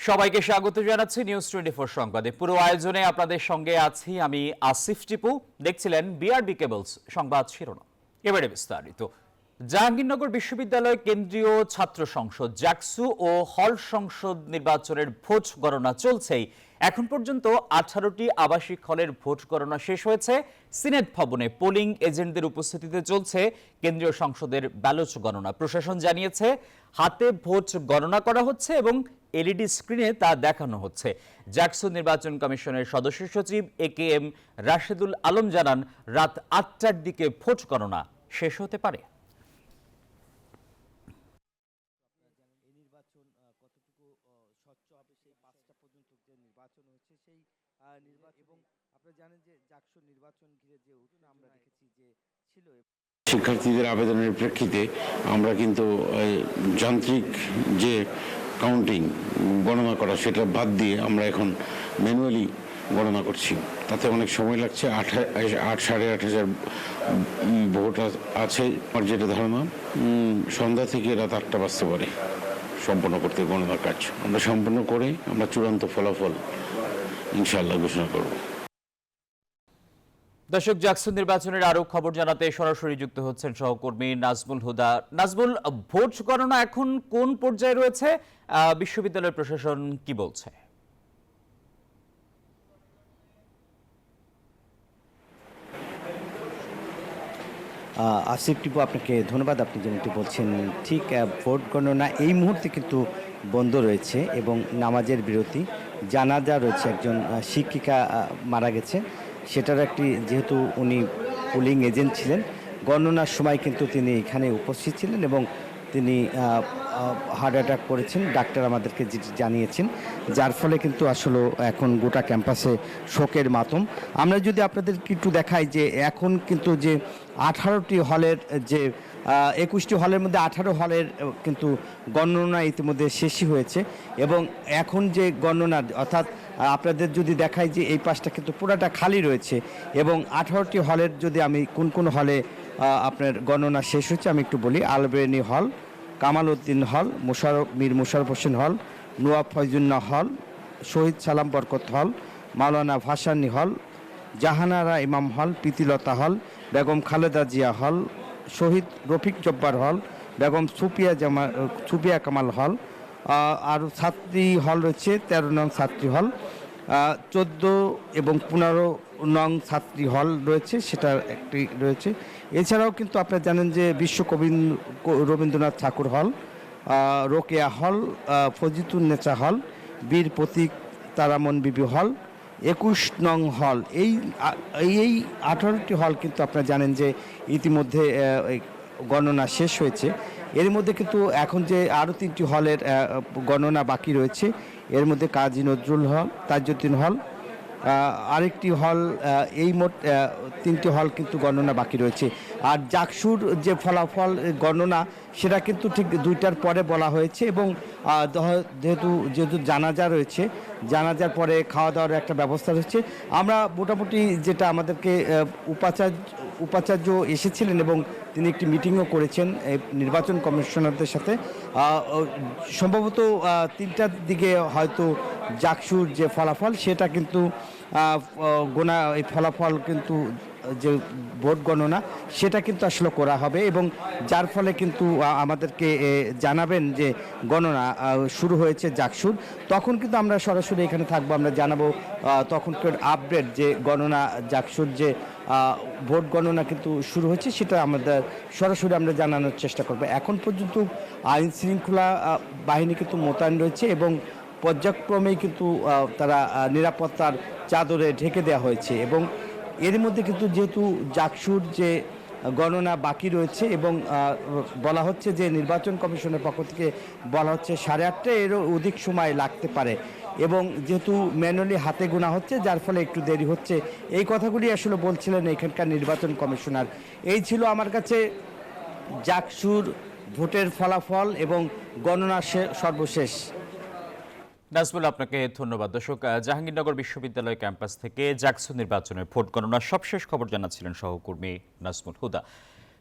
সবাইকে স্বাগত জানাচ্ছি নিউজ 24 সংবাদে। পুরো আয়োজনে আপনাদের সঙ্গে আছি আমি আসিফ টিপু। দেখছিলেন বিআরবি কেবলস সংবাদ শিরোনাম, এবারে বিস্তারিত। জাহাঙ্গীরনগর বিশ্ববিদ্যালয় কেন্দ্রীয় ছাত্র সংসদ জাকসু ও হল সংসদ নির্বাচনের ভোট গণনা চলছেই। এখন পর্যন্ত 18টি আবাসিক হলের ভোট গণনা শেষ হয়েছে। সিনেট ভবনে পোলিং এজেন্টদের উপস্থিতিতে চলছে কেন্দ্রীয় সংসদের ব্যালট গণনা। প্রশাসন জানিয়েছে হাতে ভোট গণনা করা হচ্ছে এবং এলইডি স্ক্রিনে তা দেখানো হচ্ছে। জাকসু নির্বাচন কমিশনের সদস্য সচিব একেএম রাশেদুল আলম জানান, রাত 8টার দিকে ভোট গণনা শেষ হতে পারে। শিক্ষার্থীদের আবেদনের প্রেক্ষিতে আমরা কিন্তু যান্ত্রিক যে কাউন্টিং গণনা করা সেটা বাদ দিয়ে আমরা এখন ম্যানুয়ালি গণনা করছি। তাতে অনেক সময় লাগছে। 8,500 ভোট আছে। আমার যেটা ধারণা সন্ধ্যা থেকে রাত 8টা বাজতে পারে সম্পন্ন করতে গণনার কাজ। আমরা সম্পন্ন করে আমরা চূড়ান্ত ফলাফল ইনশাআল্লাহ ঘোষণা করব। দর্শক, জাকসু নির্বাচনের আরো খবর জানাতে সরাসরি যুক্ত হচ্ছেন সহকর্মী নাজমুল হুদা। নাজমুল, ভোট গণনা এখন কোন পর্যায়ে রয়েছে? বিশ্ববিদ্যালয় প্রশাসন কি বলছে? আসিফ টিপু, আপনাকে ধন্যবাদ। আপনি যেমনটি বলছেন ঠিক, ভোট গণনা এই মুহূর্তে কিন্তু বন্ধ রয়েছে এবং নামাজের বিরতি। জানাজা রয়েছে, একজন শিক্ষিকা মারা গেছে, সেটার একটি, যেহেতু উনি পোলিং এজেন্ট ছিলেন, গণনার সময় কিন্তু তিনি এখানে উপস্থিত ছিলেন এবং তিনি হার্ট অ্যাটাক করেছেন, ডাক্তার আমাদেরকে জানিয়েছেন, যার ফলে কিন্তু আসলে এখন গোটা ক্যাম্পাসে শোকের মাতম। আমরা যদি আপনাদেরকে একটু দেখাই যে এখন কিন্তু যে 18টি হলের যে 21টি হলের মধ্যে 18 হলের কিন্তু গণনা ইতিমধ্যে শেষই হয়েছে এবং এখন যে গণনা, অর্থাৎ আপনাদের যদি দেখাই যে এই পাশটা কিন্তু পুরাটা খালি রয়েছে এবং 18টি হলের যদি আমি কোন কোন হলে আপনার গণনা শেষ হচ্ছে আমি একটু বলি। আলবেনি হল, কামাল উদ্দিন হল, মীর মুশারফ হোসেন হল, নওয়াব ফয়জুন্নাহ হল, শহীদ সালাম বরকত হল, মাওলানা ভাসানী হল, জাহানারা ইমাম হল, প্রীতিলতা হল, বেগম খালেদা জিয়া হল, শহীদ রফিক জব্বার হল, বেগম সুপিয়া কামাল হল, আর ছাত্রী হল রয়েছে 13 নং ছাত্রী হল, 14 এবং 15 নং ছাত্রী হল রয়েছে, সেটা একটি রয়েছে। এছাড়াও কিন্তু আপনারা জানেন যে বিশ্বকবি রবীন্দ্রনাথ ঠাকুর হল, রোকেয়া হল, ফজিতুন্নেছা হল, বীর প্রতীক তারামন বিবি হল, 21 নং হল। এই 18টি হল কিন্তু আপনারা জানেন যে ইতিমধ্যে গণনা শেষ হয়েছে। এর মধ্যে কিন্তু এখন যে আরও 3টি হলের গণনা বাকি রয়েছে, এর মধ্যে কাজী নজরুল হল, তাজউদ্দিন হল, আরেকটি হল, এই মোট 3টি হল কিন্তু গণনা বাকি রয়েছে। আর জাকসুর যে ফলাফল গণনা সেটা কিন্তু ঠিক 2টার পরে বলা হয়েছে এবং যেহেতু জানাজা রয়েছে, জানাজার পরে খাওয়া দাওয়ার একটা ব্যবস্থা রয়েছে। আমরা মোটামুটি যেটা আমাদেরকে উপাচার্য এসেছিলেন এবং তিনি একটি মিটিংও করেছেন নির্বাচন কমিশনারদের সাথে। সম্ভবত 3টার দিকে হয়তো জাকসুর যে ফলাফল সেটা কিন্তু এই ফলাফল কিন্তু যে ভোট গণনা সেটা কিন্তু আসলে করা হবে এবং যার ফলে কিন্তু আমাদেরকে জানাবেন যে গণনা শুরু হয়েছে জাকসুর। তখন কিন্তু আমরা সরাসরি এখানে থাকবো, আমরা জানাবো তখনকার আপডেট যে গণনা জাকসুর যে ভোট গণনা কিন্তু শুরু হয়েছে সেটা আমাদের সরাসরি আমরা জানানোর চেষ্টা করবো। এখন পর্যন্ত আইন শৃঙ্খলা বাহিনী কিন্তু মোতায়েন রয়েছে এবং পর্যায়ক্রমেই কিন্তু তারা নিরাপত্তার চাদরে ঢেকে দেওয়া হয়েছে এবং এর মধ্যে কিন্তু যেহেতু জাকসুর যে গণনা বাকি রয়েছে এবং বলা হচ্ছে যে নির্বাচন কমিশনের পক্ষ থেকে বলা হচ্ছে 8:30 এরও অধিক সময় লাগতে পারে এবং যেহেতু ম্যানুয়ালি হাতে গোনা হচ্ছে যার ফলে একটু দেরি হচ্ছে, এই কথাগুলি আসলে বলছিলেন এখানকার নির্বাচন কমিশনার। এই ছিল আমার কাছে জাকসুর ভোটের ফলাফল এবং গণনা সর্বশেষ। নাজমুল, আপনাকে ধন্যবাদ। দর্শক, জাহাঙ্গীরনগর বিশ্ববিদ্যালয় ক্যাম্পাস থেকে জাকসু নির্বাচনের ভোট গণনার সবশেষ খবর জানাচ্ছিলেন সহকর্মী নাজমুল হুদা।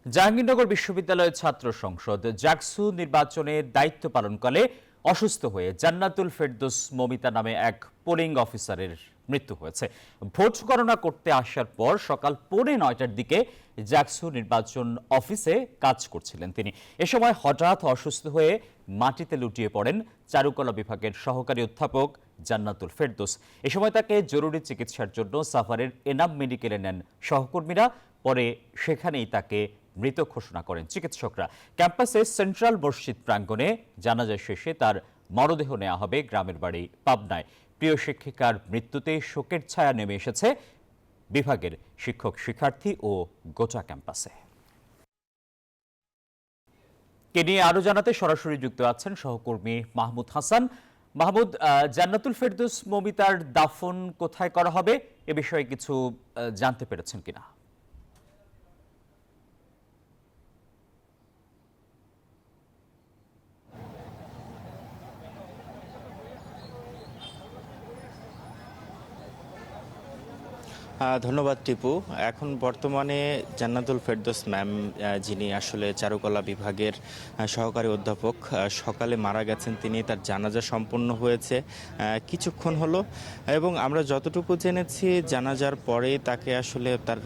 জাহাঙ্গীরনগর বিশ্ববিদ্যালয়ের ছাত্র সংসদ জাকসু নির্বাচনে দায়িত্ব পালনকালে অসুস্থ হয়ে জান্নাতুল ফেরদৌস মমিতা নামে এক পোলিং অফিসারের মৃত্যু হয়েছে। ভোট গণনা করতে আসার পর সকাল 8:45টার দিকে জাকসু নির্বাচন অফিসে কাজ করছিলেন তিনি। এ সময় হঠাৎ অসুস্থ হয়ে মাটিতে লুটিয়ে পড়েন চারুকলা বিভাগের সহকারী অধ্যাপক জান্নাতুল ফেরদৌস। এ সময় তাকে জরুরি চিকিৎসার জন্য সাভারের এনাম মেডিকেলে নেন সহকর্মীরা। পরে সেখানেই তাকে মৃত ঘোষণা করেন চিকিৎসকরা। ক্যাম্পাসে সেন্ট্রাল মসজিদ প্রাঙ্গণে জানাজা শেষে তার মরদেহ নেওয়া হবে গ্রামের বাড়ি পাবনায়। প্রিয় শিক্ষিকার মৃত্যুতে শোকের ছায়া নেমে এসেছে বিভাগের শিক্ষক, শিক্ষার্থী ও গোটা ক্যাম্পাসে। কে নিয়ে আরো জানাতে সরাসরি যুক্ত আছেন সহকর্মী মাহমুদ হাসান। মাহমুদ, জান্নাতুল ফেরদৌস মমিতার দাফন কোথায় করা হবে এ বিষয়ে কিছু জানতে পেরেছেন কিনা? ধন্যবাদ টিপু। এখন বর্তমানে জান্নাতুল ফেরদৌস ম্যাম, যিনি আসলে চারুকলা বিভাগের সহকারী অধ্যাপক, সকালে মারা গেছেন। তিনি, তার জানাজা সম্পন্ন হয়েছে কিছুক্ষণ হলো, এবং আমরা যতটুকু জেনেছি জানাজার পরেই তাকে আসলে তার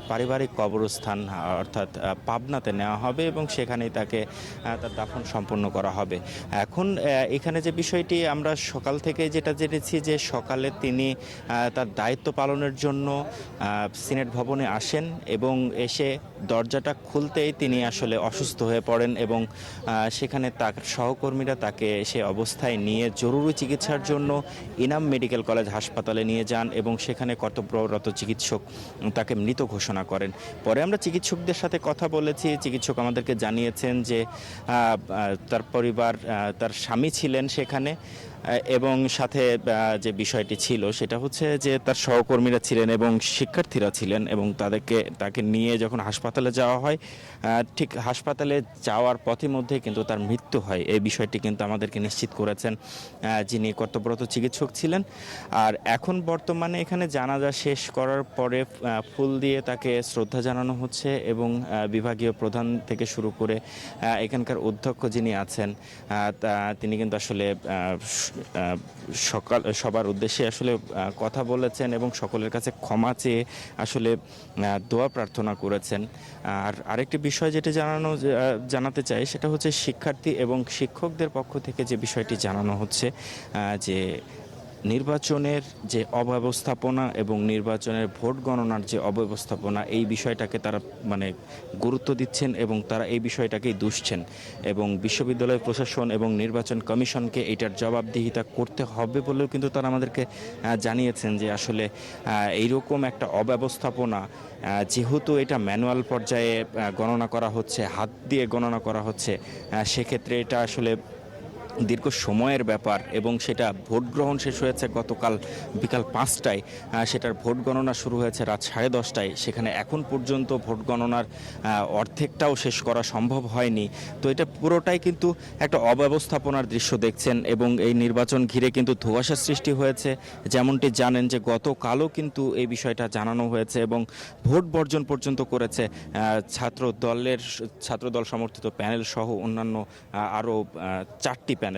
পারিবারিক কবরস্থান অর্থাৎ পাবনাতে নেওয়া হবে এবং সেখানেই তাকে তার দাফন সম্পন্ন করা হবে। এখন এখানে যে বিষয়টি আমরা সকাল থেকে যেটা জেনেছি, যে সকালে তিনি তার দায়িত্ব পালনের জন্য সিনেট ভবনে আসেন এবং এসে দরজাটা খুলতেই তিনি আসলে অসুস্থ হয়ে পড়েন এবং সেখানে তার সহকর্মীরা তাকে সে অবস্থায় নিয়ে জরুরি চিকিৎসার জন্য ইনাম মেডিকেল কলেজ হাসপাতালে নিয়ে যান এবং সেখানে কর্তব্যরত চিকিৎসক তাকে মৃত ঘোষণা করেন। পরে আমরা চিকিৎসকদের সাথে কথা বলেছি। চিকিৎসক আমাদেরকে জানিয়েছেন যে তার পরিবার, তার স্বামী ছিলেন সেখানে, এবং সাথে যে বিষয়টি ছিল সেটা হচ্ছে যে তার সহকর্মীরা ছিলেন এবং শিক্ষার্থীরা ছিলেন, এবং তাকে নিয়ে যখন হাসপাতালে যাওয়া হয়, ঠিক হাসপাতালে যাওয়ার পথের মধ্যে কিন্তু তার মৃত্যু হয়। এই বিষয়টি কিন্তু আমাদেরকে নিশ্চিত করেছেন যিনি কর্তব্যরত চিকিৎসক ছিলেন। আর এখন বর্তমানে এখানে জানাজা শেষ করার পরে ফুল দিয়ে তাকে শ্রদ্ধা জানানো হচ্ছে এবং বিভাগীয় প্রধান থেকে শুরু করে এখানকার অধ্যক্ষ যিনি আছেন তিনি কিন্তু আসলে সবার উদ্দেশ্যে আসলে কথা বলেছেন এবং সকলের কাছে ক্ষমা চেয়ে আসলে দোয়া প্রার্থনা করেছেন। আর আরেকটি বিষয় যেটা জানাতে চাই সেটা হচ্ছে শিক্ষার্থী এবং শিক্ষকদের পক্ষ থেকে যে বিষয়টি জানানো হচ্ছে যে নির্বাচনের যে অব্যবস্থাপনা এবং নির্বাচনের ভোট গণনার যে অব্যবস্থাপনা, এই বিষয়টাকে তারা গুরুত্ব দিচ্ছেন এবং তারা এই বিষয়টাকেই দুষছেন এবং বিশ্ববিদ্যালয় প্রশাসন এবং নির্বাচন কমিশনকে এটার জবাবদিহিতা করতে হবে বলেও কিন্তু তারা আমাদেরকে জানিয়েছেন যে আসলে এইরকম একটা অব্যবস্থাপনা, যেহেতু এটা ম্যানুয়াল পর্যায়ে গণনা করা হচ্ছে, হাত দিয়ে গণনা করা হচ্ছে, সেক্ষেত্রে এটা আসলে দীর্ঘ সময়ের ব্যাপার এবং সেটা ভোট গ্রহণ শেষ হয়েছে গতকাল বিকাল 5টায়, সেটার ভোট গণনা শুরু হয়েছে রাত 10:30টায়। সেখানে এখন পর্যন্ত ভোট গণনার অর্ধেকটাও শেষ করা সম্ভব হয়নি। তো এটা পুরোটাই কিন্তু একটা অব্যবস্থাপনার দৃশ্য দেখছেন এবং এই নির্বাচন ঘিরে কিন্তু ধোঁয়াশা সৃষ্টি হয়েছে। যেমনটি জানেন যে গতকালও কিন্তু এই বিষয়টা জানানো হয়েছে এবং ভোট বর্জন পর্যন্ত করেছে ছাত্রদল সমর্থিত প্যানেল সহ অন্যান্য আরও 4টি প্যানেল।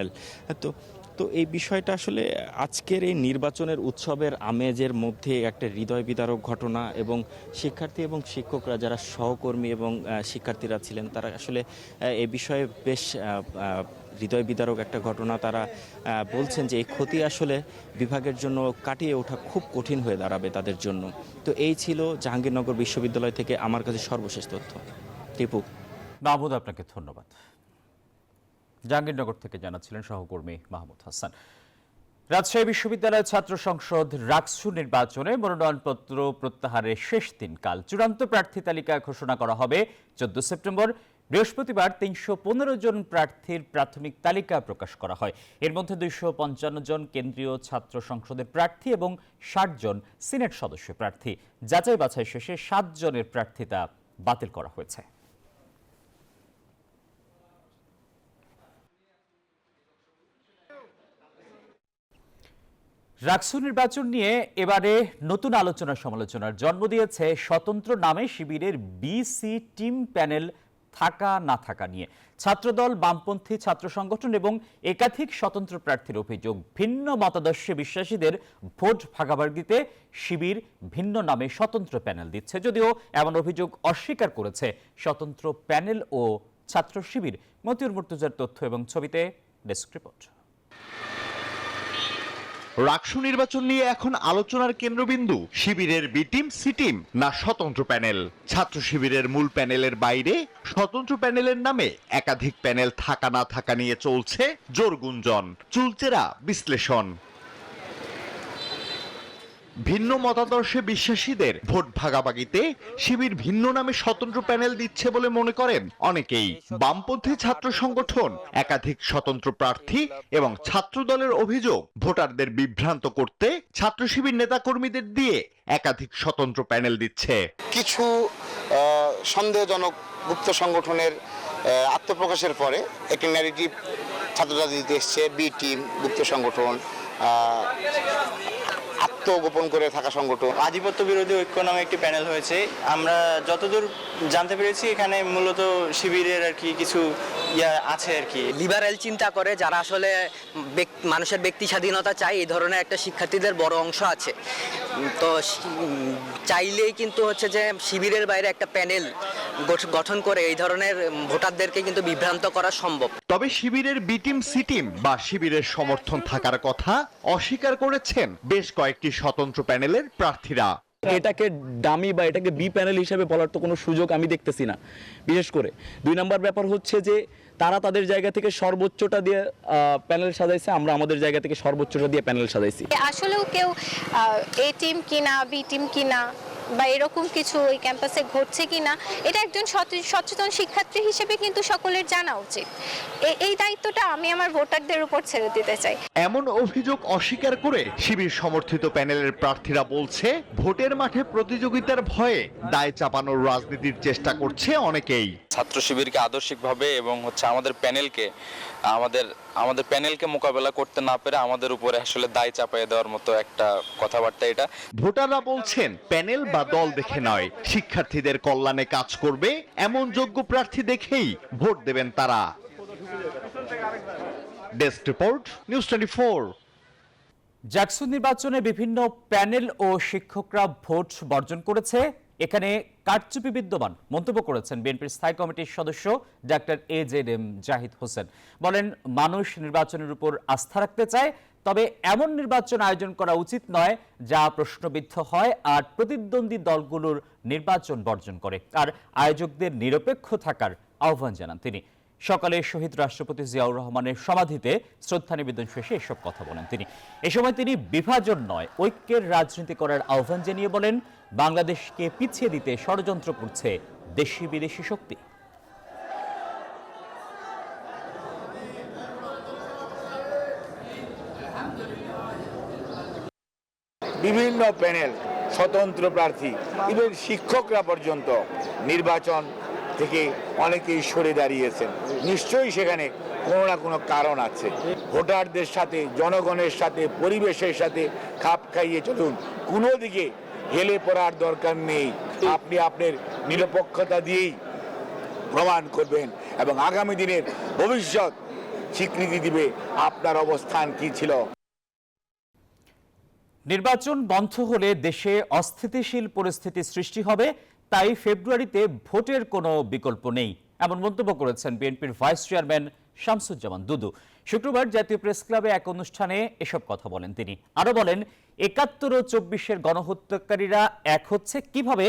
তো এই বিষয়টা আসলে আজকের এই নির্বাচনের উৎসবের আমেজের মধ্যে একটা হৃদয় বিদারক ঘটনা এবং শিক্ষার্থী এবং শিক্ষকরা যারা সহকর্মী এবং শিক্ষার্থীরা ছিলেন তারা আসলে এই বিষয়ে বেশ হৃদয় বিদারক একটা ঘটনা। তারা বলছেন যে এই ক্ষতি আসলে বিভাগের জন্য কাটিয়ে ওঠা খুব কঠিন হয়ে দাঁড়াবে তাদের জন্য। তো এই ছিল জাহাঙ্গীরনগর বিশ্ববিদ্যালয় থেকে আমার কাছে সর্বশেষ তথ্য। টিপু। মাহমুদ, আপনাকে ধন্যবাদ। জাহাঙ্গীরনগর থেকে জানাচ্ছিলেন সহকর্মী মাহমুদ হাসান। রাজশাহী বিশ্ববিদ্যালয়ের ছাত্র সংসদ রাকসু নির্বাচনে মনোনয়নপত্র প্রত্যাহারের শেষ দিন কাল। চূড়ান্ত প্রার্থী তালিকা ঘোষণা করা হবে 14 সেপ্টেম্বর। বৃহস্পতিবার 315 জন প্রার্থীর প্রাথমিক তালিকা প্রকাশ করা হয়। এর মধ্যে 255 জন কেন্দ্রীয় ছাত্র সংসদের প্রার্থী এবং 60 জন সিনেট সদস্য প্রার্থী। যাচাই বাছাই শেষে 7 জনের প্রার্থিতা বাতিল করা হয়েছে। রাকসু নির্বাচন নিয়ে এবারে নতুন আলোচনা সমালোচনার জন্ম দিয়েছে স্বতন্ত্র নামে শিবিরের বিসি টিম প্যানেল থাকা না থাকা নিয়ে ছাত্রদল, বামপন্থী ছাত্র সংগঠন এবং একাধিক স্বতন্ত্র প্রার্থীর অভিযোগ, ভিন্ন মতাদর্শে বিশ্বাসীদের ভোট ভাগাভাগিতে শিবির ভিন্ন নামে স্বতন্ত্র প্যানেল দিচ্ছে। যদিও এমন অভিযোগ অস্বীকার করেছে স্বতন্ত্র প্যানেল ও ছাত্র শিবির। মতিউর মুর্তজার তথ্য এবং ছবিতে ডেস্ক রিপোর্ট। রাকসু নির্বাচন নিয়ে এখন আলোচনার কেন্দ্রবিন্দু শিবিরের বি টিম, সি টিম না স্বতন্ত্র প্যানেল। ছাত্র শিবিরের মূল প্যানেলের বাইরে স্বতন্ত্র প্যানেলের নামে একাধিক প্যানেল থাকা না থাকা নিয়ে চলছে জোর গুঞ্জন, চুলচেরা বিশ্লেষণ। ভিন্ন মতাদর্শে বিশ্বাসীদের ভোট ভাগাভাগিতে শিবির ভিন্ন নামে স্বতন্ত্র প্যানেল দিচ্ছে বলে মনে করেন অনেকেই। বামপন্থী ছাত্র সংগঠন, একাধিক স্বতন্ত্র প্রার্থী এবং ছাত্র দলের অভিযোগ, ভোটারদের বিভ্রান্ত করতে ছাত্র শিবির নেতাকর্মীদের দিয়ে একাধিক স্বতন্ত্র প্যানেল দিচ্ছে। কিছু সন্দেহজনক গুপ্ত সংগঠনের আত্মপ্রকাশের পরে একটি ন্যারেটিভ ছাত্র রাজনীতিতে এসছে, বি টিম, গুপ্ত সংগঠন, আত্মগোপন করে থাকা সংগঠন। আধিপত্য বিরোধী ঐক্য নামে একটি প্যানেল হয়েছে। আমরা যতদূর জানতে পেরেছি এখানে মূলত শিবিরের আর কি কিছু আছে আর কি, লিবারেল চিন্তা করে, যারা আসলে মানুষের ব্যক্তি স্বাধীনতা চায়, এই ধরনের একটা শিক্ষার্থীদের বড় অংশ আছে। তো চাইলেই কিন্তু হচ্ছে যে শিবিরের বাইরে একটা প্যানেল গঠন করে এই ধরনের ভোটারদেরকে কিন্তু বিভ্রান্ত করা সম্ভব। তবে শিবিরের বি টিম, সি টিম বা শিবিরের সমর্থন থাকার কথা অস্বীকার করেছেন বেশ কয়েকটি স্বতন্ত্র প্যানেলের প্রার্থীরা। এটাকে ডামি বা এটাকে বি প্যানেল হিসেবে বলার তো কোনো সুযোগ আমি দেখতেছি না। বিশেষ করে ২ নম্বর ব্যাপার হচ্ছে যে তারা তাদের জায়গা থেকে সর্বোচ্চটা দিয়ে প্যানেল সাজাইছে, আমরা আমাদের জায়গা থেকে সর্বোচ্চটা দিয়ে প্যানেল সাজাইছি। আসলেও কেউ এ টিম কিনা, বি টিম কিনা বা এরকম কিছু ওই ক্যাম্পাসে ঘটছে কিনা, এটা একজন সচেতন শিক্ষার্থী হিসেবে কিন্তু সকলের জানা উচিত। এই দায়িত্বটা আমি আমার ভোটারদের উপর ছেড়ে দিতে চাই। এমন অভিযোগ অস্বীকার করে শিবির সমর্থিত প্যানেলের প্রার্থীরা বলছে, ভোটের মাঠে প্রতিযোগিতার ভয়ে দায় চাপানোর রাজনীতির চেষ্টা করছে অনেকেই। ছাত্র শিবিরকে আদর্শিকভাবে এবং আমাদের প্যানেলকে মোকাবেলা করতে না পেরে আমাদের উপরে আসলে দায় চাপিয়ে দেওয়ার মতো একটা কথাবার্তা এটা। ভোটাররা বলছেন, প্যানেল বা দল দেখে নয়, শিক্ষার্থীদের কল্যাণে কাজ করবে এমন যোগ্য প্রার্থী দেখেই ভোট দেবেন তারা। Desk report, news 24। জাকসু নির্বাচনে বিভিন্ন প্যানেল ও শিক্ষকরা ভোট বর্জন করেছে, এখানে কারচুপি বিদ্যমান মন্তব্য করেছেন বিএনপির স্থায়ী কমিটির সদস্য ডাক্তার AZM জাহিদ হোসেন। বলেন, মানুষ নির্বাচনের উপর আস্থা রাখতে চায়, তবে এমন নির্বাচন আয়োজন করা উচিত নয় যা প্রশ্নবিদ্ধ হয় আর প্রতিদ্বন্দ্বী দলগুলোর নির্বাচন বর্জন করে। আর আয়োজকদের নিরপেক্ষ থাকার আহ্বান জানান তিনি। সকালে শহীদ রাষ্ট্রপতি জিয়াউর রহমানের সমাধিতে শ্রদ্ধা নিবেদন শেষে এসব কথা বলেন তিনি। এ সময় তিনি বিভাজন নয়, ঐক্যের রাজনীতি করার আহ্বান জানিয়ে বলেন, বাংলাদেশকে পিছিয়ে দিতে ষড়যন্ত্র করছে দেশি বিদেশি শক্তি। বিভিন্ন প্যানেল, স্বতন্ত্র প্রার্থী, ইভেন শিক্ষকরা পর্যন্ত নির্বাচন থেকে অনেকেই সরে দাঁড়িয়েছেন। নিশ্চয়ই সেখানে কোনো না কোনো কারণ আছে। ভোটারদের সাথে, জনগণের সাথে, পরিবেশের সাথে খাপ খাইয়ে চলুন, কোনো দিকে হেলে পড়ার দরকার নেই। আপনি আপনার নিরপেক্ষতা দিয়েই প্রমাণ করবেন এবং আগামী দিনের ভবিষ্যৎ স্বীকৃতি দিবে আপনার অবস্থান কি ছিল। নির্বাচন বন্ধ হলে দেশে অস্থিতিশীল পরিস্থিতি সৃষ্টি হবে, তাই ফেব্রুয়ারিতে ভোটের কোনো বিকল্প নেই, এমন মন্তব্য করেছেন বিএনপির ভাইস চেয়ারম্যান শামসুজ্জামান দুদু। শুক্রবার জাতীয় প্রেস ক্লাবে এক অনুষ্ঠানে এসব কথা বলেন তিনি। আরো বলেন, ৭১ ও ২৪-এর গণহত্যাকারীরা এক হচ্ছে, কিভাবে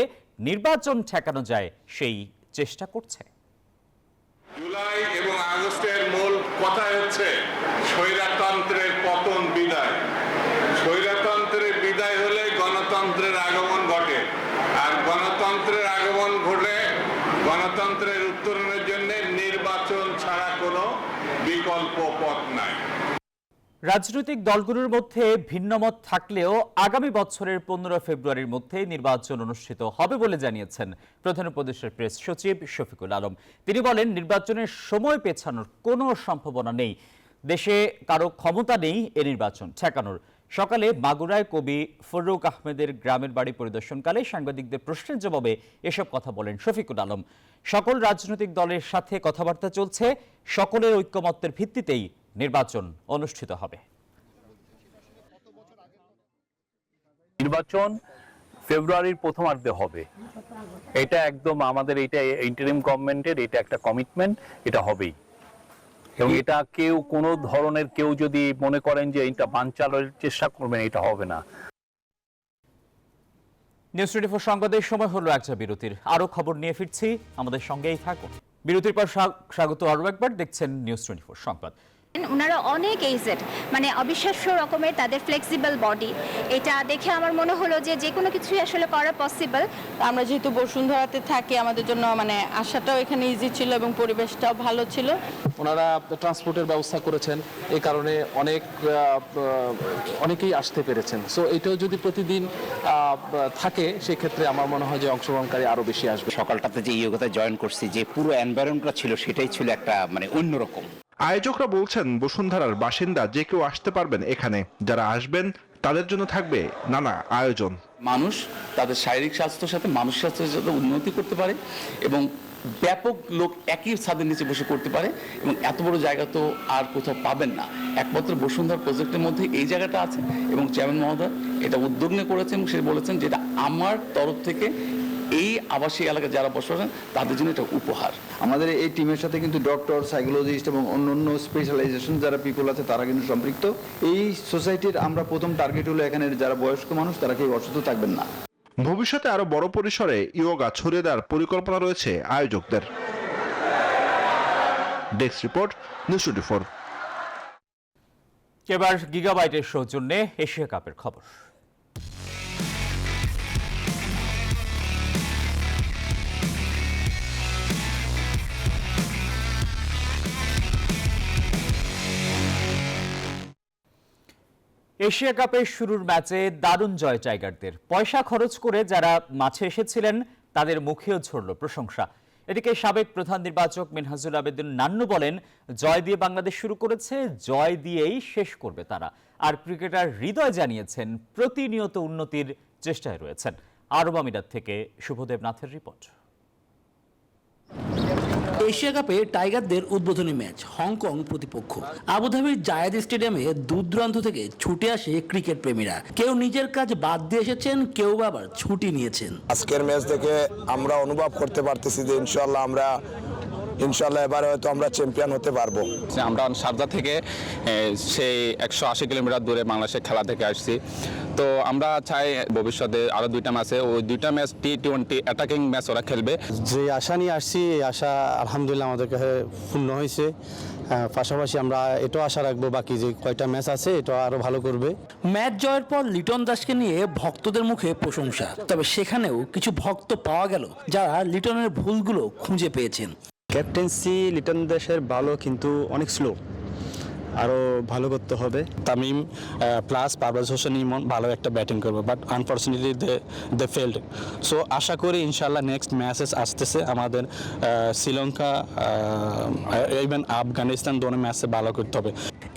নির্বাচন ঠেকানো যায় সেই চেষ্টা করছে। জুলাই এবং আগস্টের মূল কথাই হচ্ছে স্বৈরতন্ত্রের পতন বিদায়। স্বৈরতন্ত্রের বিদায় হলে গণতন্ত্রের আগমন ঘটে, আর গণতন্ত্রের আগমন ঘটলে গণতন্ত্রের উত্তরণের জন্য নির্বাচন ছাড়া কোনো বিকল্প পথ নাই। রাজনৈতিক দলগুলোর মধ্যে ভিন্নমত থাকলেও আগামী বছরের 15 ফেব্রুয়ারির মধ্যে নির্বাচন অনুষ্ঠিত হবে বলে জানিয়েছেন প্রধান উপদেষ্টার প্রেস সচিব শফিকুল আলম। তিনি বলেন, নির্বাচনের সময় পেছানোর কোনো সম্ভাবনা নেই, দেশে কারো ক্ষমতা নেই এ নির্বাচন ঠেকানোর। সকালে মাগুরায় কবি ফররুক আহমেদের গ্রামের বাড়ি পরিদর্শনকালে সাংবাদিকদের প্রশ্নের জবাবে এসব কথা বলেন শফিকুল আলম। সকল রাজনৈতিক দলের সাথে কথাবার্তা চলছে, সকলের ঐক্যমত্যের ভিত্তিতেই নির্বাচন অনুষ্ঠিত হবে। নির্বাচন ফেব্রুয়ারির প্রথমার্ধে হবে, এটা একদম আমাদের, এটা ইন্টারিম গভর্নমেন্টের এটা একটা কমিটমেন্ট, এটা হবেই। এবং এটা কেউ কোনো ধরনের কেউ যদি মনে করেন যে এটা বানচালের চেষ্টা করবেন, এটা হবে না। নিউজ 24 সংবাদের সময় হলো একটা বিরতির। আরো খবর নিয়ে ফিরছি, আমাদের সঙ্গেই থাকুন। বিরতির পর স্বাগত আরো একবার, দেখছেন নিউজ 24 সংবাদ। ওনারা অনেক এইজেড, মানে অবিশ্বাস্য রকমের তাদের ফ্লেক্সিবল বডি। এটা দেখে আমার মনে হলো যে কোনো কিছুই আসলে করা পসিবল। আমরা যেহেতু বসুন্ধরাতে থাকি, আমাদের জন্য মানে আসাটাও এখানে ইজি ছিল এবং পরিবেশটাও ভালো ছিল। ওনারা ট্রান্সপোর্টের ব্যবস্থা করেছেন, এই কারণে অনেকেই আসতে পেরেছেন। সো এটাও যদি প্রতিদিন থাকে, সেক্ষেত্রে আমার মনে হয় যে অংশগ্রহণকারী আরো বেশি আসবে। সকালটাতে যে ইয়োগাতে জয়েন করছি, যে পুরো এনভায়রনমেন্টটা ছিল, সেটাই ছিল একটা মানে অন্যরকম। আয়োজকরা বলছেন বসুন্ধরার বাসিন্দা যে কেউ আসতে পারবেন এখানে, যারা আসবেন তাদের জন্য থাকবে নানা আয়োজন। মানুষ তাদের শারীরিক স্বাস্থ্যের সাথে মানসিক স্বাস্থ্যের সাথে উন্নতি করতে পারে এবং ব্যাপক লোক একই ছাদের নিচে বসে করতে পারে, এবং এত বড় জায়গা তো আর কোথাও পাবেন না। একমাত্র বসুন্ধরা প্রজেক্টের মধ্যে এই জায়গাটা আছে, এবং চেয়ারম্যান মহোদয় এটা উদ্যোগ নিয়ে করেছেন এবং সে বলেছেন যেটা আমার তরফ থেকে এই আবাসিক এলাকায় যারা বসবাস তাদের জন্য এটা উপহার। আমাদের এই টিমের সাথে কিন্তু ডক্টর, সাইকোলজিস্ট এবং অন্যান্য স্পেশালাইজেশন যারা পিপল আছে তারা কিন্তু সম্পৃক্ত। এই সোসাইটির আমরা প্রথম টার্গেট হলো এখানে যারা বয়স্ক মানুষ, তারা কেউ অসুস্থ থাকবেন না। ভবিষ্যতে আরো বড় পরিসরে ইয়োগা ছড়িয়ে দেওয়ার পরিকল্পনা রয়েছে আয়োজকদের। Desk report, news 24। এবার গিগাবাইটের সৌজন্যে এশিয়া কাপের খবর। এশিয়া কাপের শুরুর ম্যাচে দারুণ জয় টাইগারদের। পয়সা খরচ করে যারা মাঠে এসেছিলেন তাদের মুখেও ঝরল প্রশংসা। এদিকে সাবেক প্রধান নির্বাচক মিনহাজুল আবেদিন নান্নু বলেন, জয় দিয়ে বাংলাদেশ শুরু করেছে, জয় দিয়েই শেষ করবে তারা। আর ক্রিকেটার হৃদয় জানিয়েছেন প্রতিনিয়ত উন্নতির চেষ্টায় রয়েছেন। আরব আমিরাত থেকে শুভদেব নাথের রিপোর্ট। এশিয়া কাপে টাইগারদের উদ্বোধনী ম্যাচ, হংকং প্রতিপক্ষ। আবুধাবির জায়েদ স্টেডিয়ামে দূর দূরান্ত থেকে ছুটে আসে ক্রিকেট প্রেমীরা। কেউ নিজের কাজ বাদ দিয়ে এসেছেন, কেউ আবার ছুটি নিয়েছেন। আজকের ম্যাচ থেকে আমরা অনুভব করতে পারতেছি যে ইনশাল্লাহ এবারে হয়তো আমরা চ্যাম্পিয়ন হতে পারবো। আমরা শারজা থেকে সেই 180 কিলোমিটার দূরে বাংলাদেশে খেলা থেকে আসছি। তো আমরা চাই ভবিষ্যতে আরো 2টা ম্যাচে, ওই 2টা ম্যাচ T20 অ্যাটাকিং ম্যাচ ওরা খেলবে। যে আশা নিয়ে আসছি, এই আশা আলহামদুলিল্লাহ আমাদের কাছে পূর্ণ হয়েছে। পাশাপাশি আমরা এটাও আশা রাখবো বাকি যে কয়টা ম্যাচ আছে এটা আরো ভালো করবে। ম্যাচ জয়ের পর লিটন দাসকে নিয়ে ভক্তদের মুখে প্রশংসা। তবে সেখানেও কিছু ভক্ত পাওয়া গেল যারা লিটনের ভুলগুলো খুঁজে পেয়েছেন। ক্যাপ্টেন্সি লিটন দাসের ভালো, কিন্তু অনেক স্লো, আরো ভালো করতে হবে। তামিম প্লাস পারভেজ হোসেন ইমন ভালো একটা ব্যাটিং করবে, but unfortunately they failed. So আশা করি ইনশাল্লাহ নেক্সট ম্যাচেস আসতেছে আমাদের শ্রীলঙ্কা, ইভেন আফগানিস্তান দোনো ম্যাচে ভালো করতে হবে।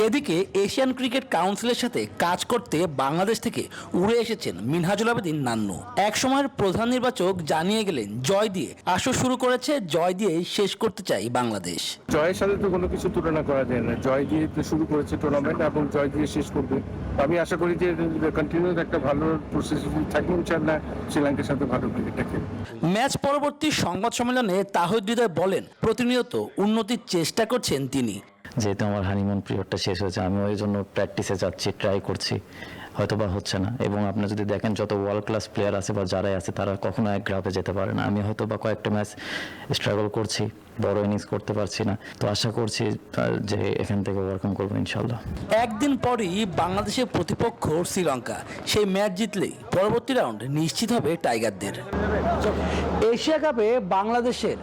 এদিকে এশিয়ান ক্রিকেট কাউন্সিলের সাথে কাজ করতে বাংলাদেশ থেকে উড়ে এসেছেন মিনহাজুল আবেদিন নান্নু। এক সময়ের প্রধান নির্বাচক জানিয়ে গেলেন, জয় দিয়ে আসর শুরু করেছে, জয় দিয়েই শেষ করতে চাই বাংলাদেশ। জয়ের সাথে তো কোনো কিছু তুলনা করা যায় না। জয় দিয়ে শুরু করেছে টুর্নামেন্ট এবং জয় দিয়ে শেষ করবে। আমি আশা করি যে কন্টিনিউয়াস একটা ভালো প্রসেস থাকবে, ইনশাআল্লাহ শ্রীলঙ্কার সাথে ভালো ক্রিকেটটা খেলবে। ম্যাচ পরবর্তী সংবাদ সম্মেলনে তাহিদ হৃদয় বলেন, প্রতিনিয়ত উন্নতির চেষ্টা করছেন তিনি। যেহেতু আমার হানিমুন পিরিয়ডটা শেষ হয়েছে, আমি ওই জন্য প্র্যাকটিসে যাচ্ছি, ট্রাই করছি, হয়তো বা হচ্ছে না। এবং আপনি যদি দেখেন যত ওয়ার্ল্ড ক্লাস প্লেয়ার আছে বা যারাই আছে তারা কখনো এক গ্রাফে যেতে পারে না। আমি হয়তো বা কয়েকটা ম্যাচ স্ট্রাগল করছি, বড় ইনিংস করতে পারছি না। তো আশা করছি যে এখান থেকে ওভারকাম করবো ইনশাল্লাহ। একদিন পরই বাংলাদেশের প্রতিপক্ষ শ্রীলঙ্কা। সেই ম্যাচ জিতলেই পরবর্তী রাউন্ড নিশ্চিত হবে টাইগারদের। এশিয়া কাপে বাংলাদেশের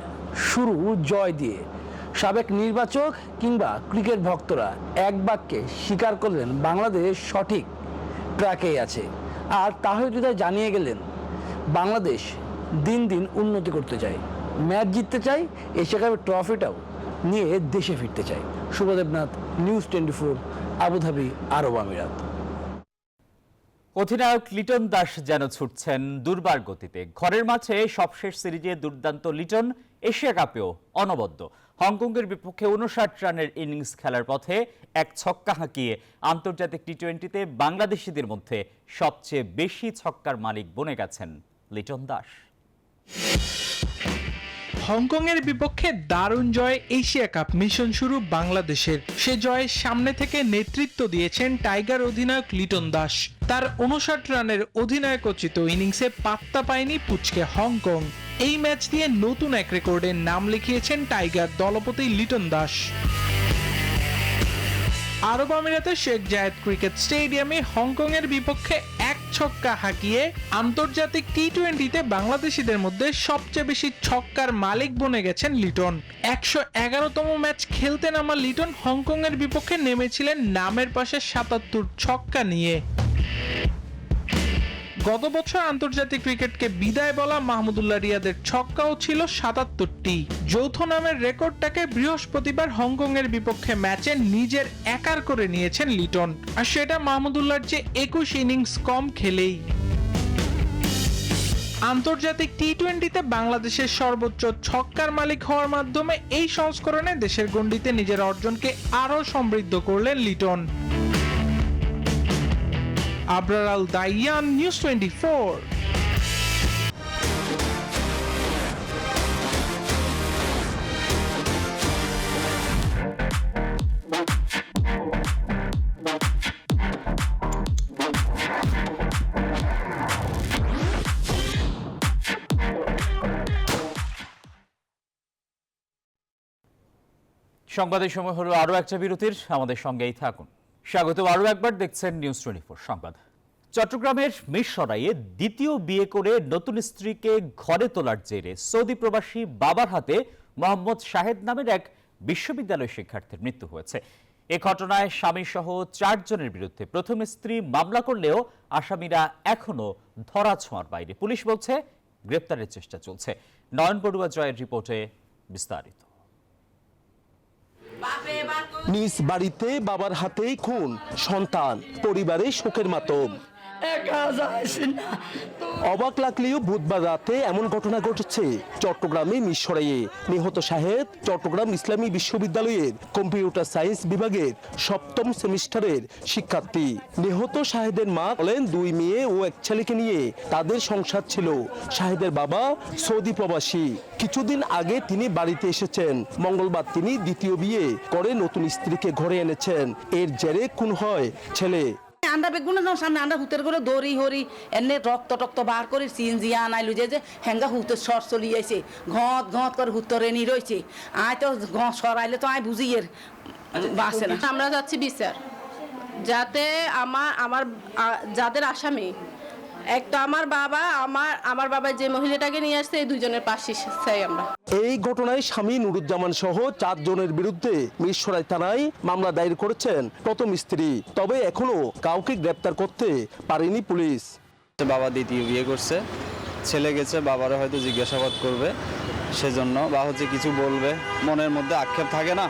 শুরু জয় দিয়ে। সাবেক নির্বাচক কিংবা ক্রিকেট ভক্তরা এক বাক্যে স্বীকার করলেন, বাংলাদেশ সঠিক ট্র্যাকেই আছে। আর তাহিদ হৃদয় জানিয়ে গেলেন, বাংলাদেশ দিন দিন উন্নতি করতে চায়, ম্যাচ জিততে চায়, এশিয়া কাপের ট্রফিটাও নিয়ে দেশে ফিরতে চায়। শুভদেবনাথ, নিউজ 24, আবুধাবি, আরব আমিরাত। অধিনায়ক লিটন দাস যেন ছুটছেন দুর্বার গতিতে। ঘরের মাঠে সবশেষ সিরিজে দুর্দান্ত লিটন এশিয়া কাপেও অনবদ্য। হংকংয়ের বিপক্ষে 59 রানের ইনিংস খেলার পথে এক ছক্কা হাঁকিয়ে আন্তর্জাতিক টি-20তে বাংলাদেশিদের মধ্যে সবচেয়ে বেশি ছক্কার মালিক বনে গেছেন লিটন দাস। হংকংয়ের বিপক্ষে দারুণ জয় এশিয়া কাপ মিশন শুরু বাংলাদেশের। সে জয়ের সামনে থেকে নেতৃত্ব দিয়েছেন টাইগার অধিনায়ক লিটন দাস। তার 59 রানের অধিনায়কোচিত ইনিংসে পাত্তা পায়নি পুচকে হংকং। এই ম্যাচ দিয়ে নতুন এক রেকর্ডের নাম লিখিয়েছেন টাইগার দলপতি লিটন দাস। আরব আমিরাতের শেখ জায়েদ ক্রিকেট স্টেডিয়ামে হংকংয়ের বিপক্ষে এক ছক্কা হাঁকিয়ে আন্তর্জাতিক টি-20তে বাংলাদেশিদের মধ্যে সবচেয়ে বেশি ছক্কার মালিক বনে গেছেন লিটন। 111তম ম্যাচ খেলতে নামা লিটন হংকংয়ের বিপক্ষে নেমেছিলেন নামের পাশে 77 ছক্কা নিয়ে। গত বছর আন্তর্জাতিক ক্রিকেটকে বিদায় বলা মাহমুদুল্লাহ রিয়াদের ছক্কাও ছিল 77টি। যৌথ নামের রেকর্ডটাকে বৃহস্পতিবার হংকংয়ের বিপক্ষে ম্যাচে নিজের একার করে নিয়েছেন লিটন, আর সেটা মাহমুদুল্লাহর চেয়ে 21 ইনিংস কম খেলেই। আন্তর্জাতিক টি-20তে বাংলাদেশের সর্বোচ্চ ছক্কার মালিক হওয়ার মাধ্যমে এই সংস্করণে দেশের গণ্ডিতে নিজের অর্জনকে আরও সমৃদ্ধ করলেন লিটন। আবরার আল দাইয়ান, নিউজ 24। সংবাদের সময় হলো আরও একটা বিরতির, আমাদের সঙ্গেই থাকুন। স্বাগত আরও একবার, দেখছেন নিউজ 24 সংবাদ। চট্টগ্রামের মিরসরাইয়ে দ্বিতীয় বিয়ে করে নতুন স্ত্রীকে ঘরে তোলার জেরে সৌদি প্রবাসী বাবার হাতে মোহাম্মদ শাহেদ নামের এক বিশ্ববিদ্যালয় শিক্ষার্থীর মৃত্যু হয়েছে। এ ঘটনায় স্বামী সহ 4 জনের বিরুদ্ধে প্রথম স্ত্রী মামলা করলেও আসামিরা এখনো ধরাছোঁয়ার বাইরে। পুলিশ বলছে গ্রেপ্তারের চেষ্টা চলছে। নয়ন বড়ুয়া জয়ের রিপোর্টে বিস্তারিত। নিজ বাড়িতে বাবার হাতেই খুন সন্তান, পরিবারে শোকের মাতম। অবাক লাগলেও বুধবার রাতে এমন ঘটনা ঘটেছে চট্টগ্রামে মিরসরাইয়ে। নিহত শাহেদ চট্টগ্রাম ইসলামী বিশ্ববিদ্যালয়ের কম্পিউটার সায়েন্স বিভাগের 7ম সেমিস্টারের শিক্ষার্থী। নিহত শাহেদের মা বলেন 2 মেয়ে ও 1 ছেলেকে নিয়ে তাদের সংসার ছিল। শাহেদের বাবা সৌদি প্রবাসী। কিছুদিন আগে তিনি বাড়িতে এসেছেন। মঙ্গলবার তিনি দ্বিতীয় বিয়ে করে নতুন স্ত্রীকে ঘরে এনেছেন। এর জেরে খুন হয় ছেলে। আন্ডা বেগুনের সামনে আন্ডা হুতের করে দড়ি হরি এনে রক্ত টক্ত বার করে সিনজিয়া আনাইলু যে হেঙ্গা হুতের সর চলিয়েছে, ঘত ঘত করে হুতরে নি রয়েছে। আয় তো সরাইলে তো আয় বুঝি এর বাসে না। আমরা যাচ্ছি বিচার, যাতে আমার যাদের আসামি একটা আমার বাবা যে মহিলাটাকে নিয়ে আসছে, এই 2 জনের পাশে চাই আমরা। এই ঘটনায় স্বামী নুরুজ্জামান সহ 4 জনের বিরুদ্ধে মিরসরাই থানায় মামলা দায়ের করেছেন প্রথম স্ত্রী। তবে এখনো কাউকে গ্রেপ্তার করতে পারেনি পুলিশ। বাবা দ্বিতীয় বিয়ে করছে, ছেলে গেছে, বাবারা হয়তো জিজ্ঞাসাবাদ করবে, সেজন্য বা হচ্ছে কিছু বলবে, মনের মধ্যে আক্ষেপ থাকে না,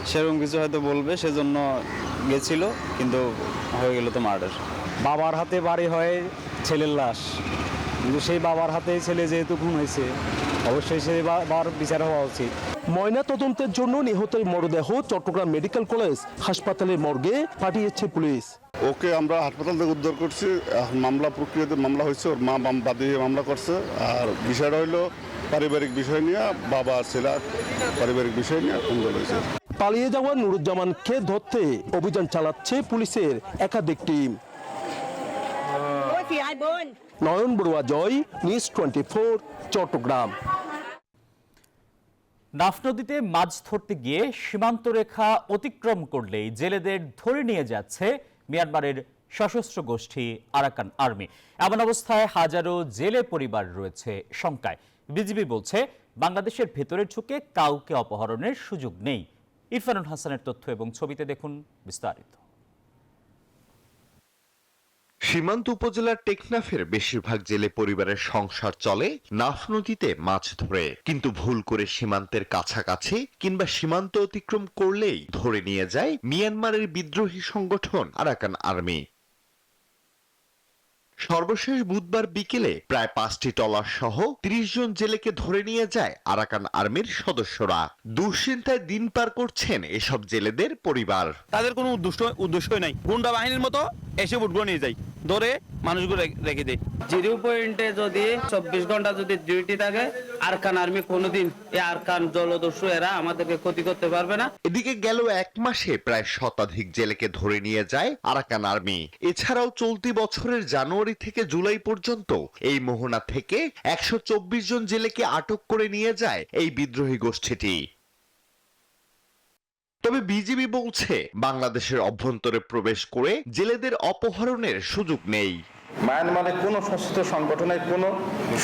সেরকম কিছু হয়তো বলবে, সেজন্য গেছিল, কিন্তু হয়ে গেল তো মার্ডার। বাবার হাতে বাড়ি হয় ছেলের লাশ, কিন্তু সেই বাবার হাতে ছেলে যেহেতু খুন হয়েছে, অবশ্যই সেই বাবার বিচার হওয়া উচিত। ময়না তদন্তের জন্য নিহতের মরদেহ চট্টগ্রাম মেডিকেল কলেজ হাসপাতালের মর্গে পাঠিয়েছে পুলিশ। ওকে আমরা হাসপাতাল থেকে উদ্ধার করছি। মামলা প্রক্রিয়াতে মামলা হয়েছে, ওর মা বাদী মামলা করছে। আর বিষয়টা হইলো পারিবারিক বিষয় নিয়ে, বাবা ছেলে পারিবারিক বিষয় নিয়ে খুন হয়েছে। পালিয়ে যাওয়া নুরুজ্জামানকে ধরতে অভিযান চালাচ্ছে পুলিশের একাধিক টিম। নয়ন বড়ুয়া জয়, নিউজ 24 চট্টগ্রাম। নাফ নদীতে মাছ ধরতে গিয়ে সীমান্ত রেখা অতিক্রম করলেই জেলেদের ধরে নিয়ে যাচ্ছে মিয়ানমারের সশস্ত্র গোষ্ঠী আরাকান আর্মি। এমন অবস্থায় হাজারো জেলে পরিবার রয়েছে শঙ্কায়। বিজিবি বলছে বাংলাদেশের ভেতরে ঢুকে কাউকে অপহরণের সুযোগ নেই। ইরফানুল হাসানের তথ্য এবং ছবিতে দেখুন বিস্তারিত। সীমান্ত উপজেলার টেকনাফের বেশিরভাগ জেলে পরিবারের সংসার চলে নাফ নদীতে মাছ ধরে। কিন্তু ভুল করে সীমান্তের কাছাকাছি কিংবা সীমান্ত অতিক্রম করলেই ধরে নিয়ে যায় মিয়ানমারের বিদ্রোহী সংগঠন আরাকান আর্মি। সর্বশেষ বুধবার বিকেলে প্রায় 5টি ট্রলার সহ 30 জন জেলেকে ধরে নিয়ে যায় আরাকান আর্মির সদস্যরা। দুশ্চিন্তায় দিন পার করছেন এসব জেলেদের পরিবার। তাদের কোনো উদ্দেশ্যই নাই, গুন্ডা বাহিনীর মতো এসে ভোটগুলো নিয়ে যায়, ধরে মানুষগুলো রেখে দেয়। 0 পয়েন্টে যদি 24 ঘন্টা যদি ডিউটি থাকে, আরাকান আর্মি কোনোদিন এই আরাকান জলদস্যু এরা আমাদেরকে ক্ষতি করতে পারবে না। এদিকে গেল 1 মাসে প্রায় শতাধিক জেলেকে ধরে নিয়ে যায় আরাকান আর্মি। এছাড়াও চলতি বছরের জানুয়ারি থেকে জুলাই পর্যন্ত এই মোহনা থেকে 124 জন জেলেকে আটক করে নিয়ে যায় এই বিদ্রোহী গোষ্ঠীটি। তবে বিজিবি বলছে বাংলাদেশের অভ্যন্তরে প্রবেশ করে জেলেদের অপহরণের সুযোগ নেই। মায়ানমারে কোনো সশস্ত্র সংগঠনের কোনো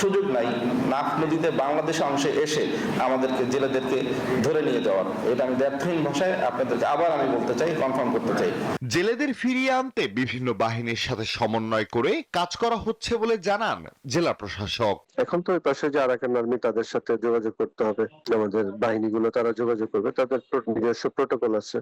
সুযোগ নাই নাফ নদীতে বাংলাদেশ অংশে এসে আমাদেরকে জেলেদেরকে ধরে নিয়ে যাওয়ার। এটা আমি দ্ব্যর্থহীন ভাষায় আপনাদেরকে আবার আমি বলতে চাই, কনফার্ম করতে চাই। জেলেদের ফিরিয়ে আনতে বিভিন্ন বাহিনীর সাথে সমন্বয় করে কাজ করা হচ্ছে বলে জানান জেলা প্রশাসক। এখন তো ওই পাশে যে আরাকান আর্মি, তাদের সাথে যোগাযোগ করতে হবে, আমাদের বাহিনীগুলো তারা যোগাযোগ করবে, তাদের নিজস্ব প্রোটোকল আছে,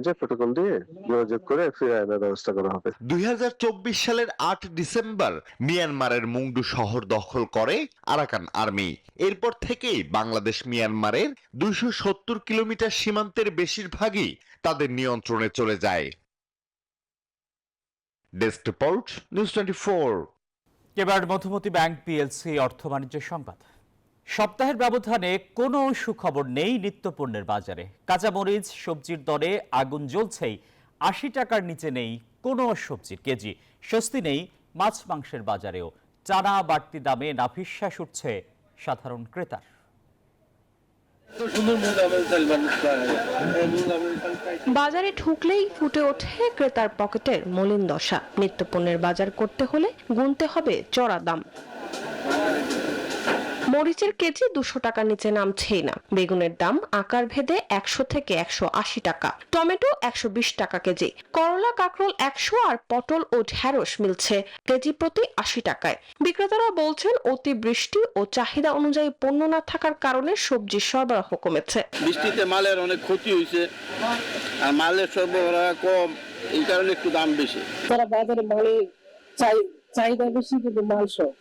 যে প্রোটোকল দিয়ে যোগাযোগ করে ফিরিয়ে আনার ব্যবস্থা করা হবে। 2024 সালের 8 ডিসেম্বর মিয়ানমারের মুংডু শহর দখল করে আরাকান আর্মি। এরপর থেকেই বাংলাদেশ মিয়ানমারের 270 কিলোমিটার সীমান্তের বেশিরভাগই তাদের নিয়ন্ত্রণে চলে যায়। Desk report, news 24। এবার মধুমতি ব্যাংক পিএলসি অর্থ বাণিজ্যের সংবাদ। সপ্তাহের ব্যবধানে কোনো সুখবর নেই নিত্যপণ্যের বাজারে। কাঁচামরিচ, সবজির দরে আগুন জ্বলছেই। 80 টাকার নিচে নেই কোনো সবজির কেজি। স্বস্তি নেই মাছ মাংসের বাজারেও। টানা বাড়তি দামে নাভিশ্বাস উঠছে সাধারণ ক্রেতার। বাজারে ঢুকলেই ফুটে ওঠে ক্রেতার পকেটের মলিন দশা। নিত্যপণ্যের বাজার করতে হলে গুনতে হবে চড়া দাম। মরিচের কেজি 200 টাকার নিচে নামছেই না। বেগুনের দাম আকার ভেদে 100 থেকে 180 টাকা। টমেটো 120 টাকা কেজি। করলা, কাঁকরোল 100 আর পটল ও ঢেঁড়স মিলছে কেজি প্রতি 80 টাকায়। বিক্রেতারা বলছেন অতি বৃষ্টি ও চাহিদা অনুযায়ী পণ্য না থাকার কারণে সবজির সরবরাহ কমেছে। বৃষ্টিতে মালের অনেক ক্ষতি হয়েছে আর মালের সরবরাহ কম, এই কারণে একটু দাম বেশি। তারা বাজারে মালে চাহিদা বেশি কিন্তু মাল সব,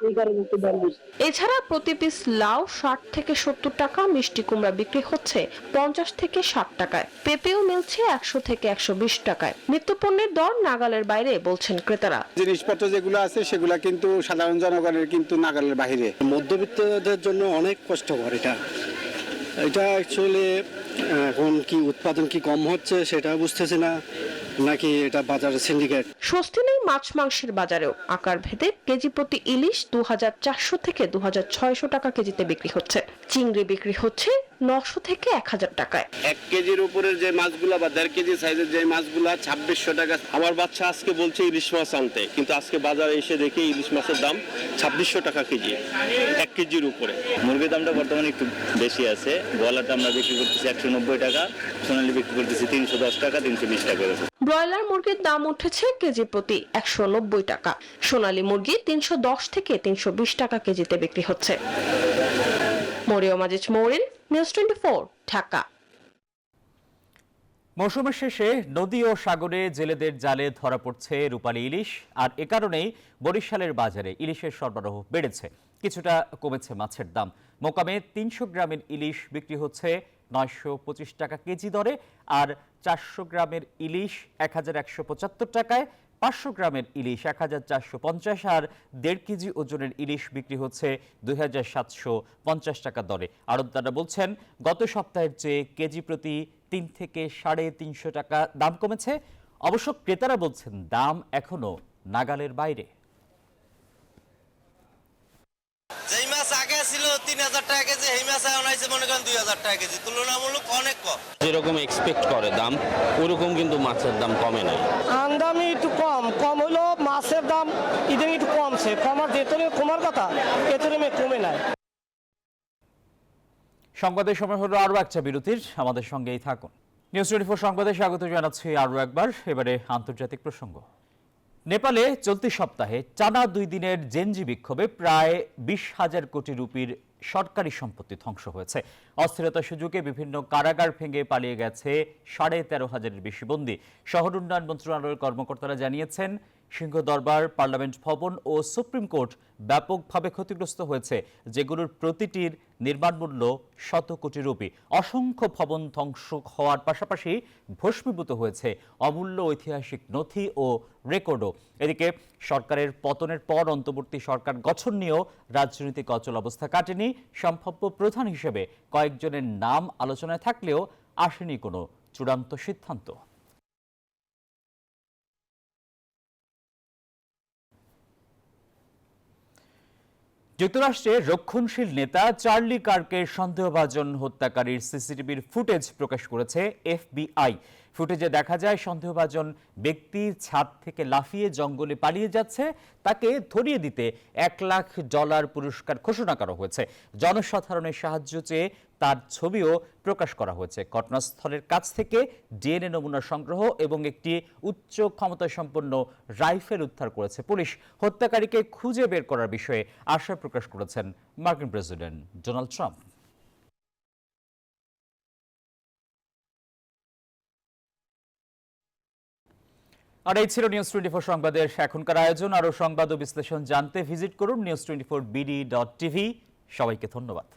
এই কারণে একটু দাম বেশি। এছাড়া প্রতি পিস লাউ 60 থেকে 70 টাকা। মিষ্টি কুমড়া বিক্রি হচ্ছে 50 থেকে 60 টাকায়। পেঁপেও মিলছে 100 থেকে 120 টাকায়। নিত্যপণ্যের দর নাগালের বাইরে বলছেন ক্রেতারা। জিনিসপত্র যেগুলো আছে সেগুলো কিন্তু সাধারণ জনগণের কিন্তু নাগালের বাইরে। মধ্যবিত্তদের জন্য অনেক কষ্টকর এটা অ্যাকচুয়ালি। এখন কি উৎপাদন কি কম হচ্ছে সেটা বুঝতেছি না, নাকি এটা বাজারে সিন্ডিকেট। স্বস্তি নেই মাছ মাংসের বাজারেও। আকার ভেদে কেজি প্রতি ইলিশ 2400 থেকে 2600 টাকা কেজিতে বিক্রি হচ্ছে। চিংড়ি বিক্রি হচ্ছে 900 থেকে 1000 টাকায়। 1 কেজির উপরের যে মাছগুলা বা 1.5 কেজি সাইজের যে মাছগুলা 2600 টাকা। আমার বাচ্চা আজকে বলছে ইলিশ মাছ আনতে, কিন্তু আজকে বাজারে এসে দেখি ইলিশ মাছের দাম 2600 টাকা কেজি, 1 কেজির উপরে। মুরগির দামটা বর্তমানে একটু বেশি আছে। গলাটা আমরা বিক্রি করতেছি 190 টাকা, সোনালী বিক্রি করতেছি 310 টাকা, 320 টাকা। ব্রয়লার মুরগির দাম উঠেছে কেজি প্রতি 190 টাকা। সোনালী মুরগি 310 থেকে 320 টাকা কেজিতে বিক্রি হচ্ছে। মরিয়ম আজিজ মৌরিন, নিউজ 24, ঢাকা। মৌসুমের শেষে নদী ও সাগরে জেলেদের জালে ধরা পড়ছে রূপালী ইলিশ। আর এ কারণেই বরিশালের বাজারে ইলিশের সরবরাহ বেড়েছে। কিছুটা কমেছে মাছের দাম। মোকামে 300 গ্রামের ইলিশ বিক্রি হচ্ছে 925 টাকা কেজি দরে, আর 400 গ্রামের ইলিশ 1175 টাকায়, 500 গ্রামের ইলিশ 1450, আর 1.5 কেজি ওজনের ইলিশ বিক্রি হচ্ছে 2750 টাকা দরে। আড়তদাররা বলছেন গত সপ্তাহের চেয়ে কেজি প্রতি 3 থেকে 350 টাকা দাম কমেছে। অবশ্য ক্রেতারা বলছেন দাম এখনো নাগালের বাইরে। যেই মাছ আগে ছিল 3000 টাকা কেজি, এই মাছ এখন আইছে মনে করেন 2000 টাকা কেজি, তুলনামূলক অনেক কম। যেরকম এক্সপেক্ট করে দাম ওরকম কিন্তু মাছের দাম কমে নাই। আমদানি একটু কম হলো, মাছের দাম ইদানিং একটু কমছে। কমার যেতরে কমার কথা এতরে কমে নাই। সংবাদের সময় হলো আরো একটা বিরতির, আমাদের সঙ্গেই থাকুন। নিউজ 24 সংবাদে স্বাগত জানাচ্ছি আরো একবার। এবারে আন্তর্জাতিক প্রসঙ্গ। নেপালে চলতি সপ্তাহে টানা 2 দিনের জেনজি বিক্ষোভে প্রায় 20,000 কোটি রুপির সরকারি সম্পত্তি ধ্বংস হয়েছে। অস্থিরতার সুযোগে বিভিন্ন কারাগার ভেঙে পালিয়ে গেছে 13,500-এর বেশি বন্দী। শহর উন্নয়ন মন্ত্রণালয়ের কর্মকর্তারা জানিয়েছেন সিংহদরবার, পার্লামেন্ট ভবন ও সুপ্রিম কোর্ট ব্যাপকভাবে ক্ষতিগ্রস্ত হয়েছে, যেগুলোর প্রতিটির নির্মাণ মূল্য শত কোটি রুপি। অসংখ্য ভবন ধ্বংস হওয়ার পাশাপাশি ভস্মীভূত হয়েছে অমূল্য ঐতিহাসিক নথি ও রেকর্ডও। এদিকে সরকারের পতনের পর অন্তর্বর্তী সরকার গঠন নিয়েও রাজনৈতিক অচল অবস্থা কাটেনি। সম্ভাব্য প্রধান হিসেবে কয়েকজনের নাম আলোচনায় থাকলেও আসেনি কোনো চূড়ান্ত সিদ্ধান্ত। যুক্তরাষ্ট্রের রক্ষণশীল নেতা চার্লি কার্কের সন্দেহভাজন হত্যাকারীর সিসিটিভির ফুটেজ প্রকাশ করেছে FBI। ফুটেজে দেখা যায় সন্দেহভাজন ব্যক্তি ছাদ থেকে লাফিয়ে জঙ্গলে পালিয়ে যাচ্ছে। তাকে ধরিয়ে দিতে $1,00,000 পুরস্কার ঘোষণা করা হয়েছে। জনসাধারণের সাহায্য চেয়ে তার ছবিও প্রকাশ করা হয়েছে। ঘটনাস্থলের কাছ থেকে DNA নমুনা সংগ্রহ এবং একটি উচ্চ ক্ষমতাসম্পন্ন রাইফেল উদ্ধার করেছে পুলিশ। হত্যাকারীকে খুঁজে বের করার বিষয়ে আশা প্রকাশ করেছেন মার্কিন প্রেসিডেন্ট ডোনাল্ড ট্রাম্প। আর এই ছিল নিউজ 24 সংবাদের এখনকার আয়োজন। আরও সংবাদ ও বিশ্লেষণ জানতে ভিজিট করুন news24bd.tv। সবাইকে ধন্যবাদ।